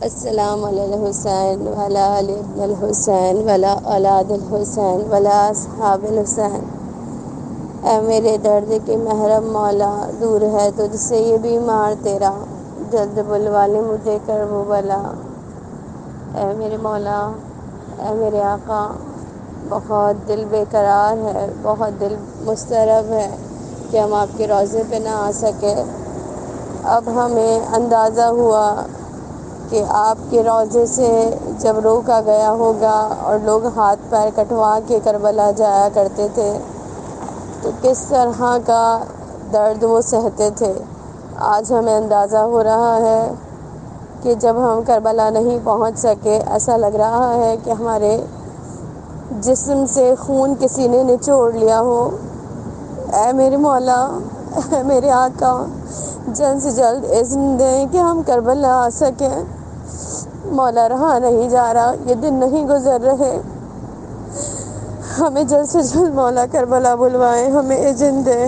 السلام علی الحسین وعلی آل ابن الحسین وعلی اولاد الحسین وعلی اصحاب الحسین۔ اے میرے درد کے محرم مولا، دور ہے تجھ سے یہ بیمار تیرا، جلد بلوا لے مجھے کر وہ بلا۔ اے میرے مولا، اے میرے آقا، بہت دل بے قرار ہے، بہت دل مضطرب ہے کہ ہم آپ کے روضے پہ نہ آ سکے۔ اب ہمیں اندازہ ہوا کہ آپ کے روضے سے جب روکا گیا ہوگا اور لوگ ہاتھ پیر کٹوا کے کربلا جایا کرتے تھے تو کس طرح کا درد وہ سہتے تھے۔ آج ہمیں اندازہ ہو رہا ہے کہ جب ہم کربلا نہیں پہنچ سکے، ایسا لگ رہا ہے کہ ہمارے جسم سے خون کسی نے نچوڑ لیا ہو۔ اے میرے مولا، اے میرے آقا، جلد سے جلد اذن دیں کہ ہم کربلا آ سکیں۔ مولا رہا نہیں جا رہا، یہ دن نہیں گزر رہے، ہمیں جلد سے جلد مولا کربلا بلوائیں، ہمیں اذن دیں۔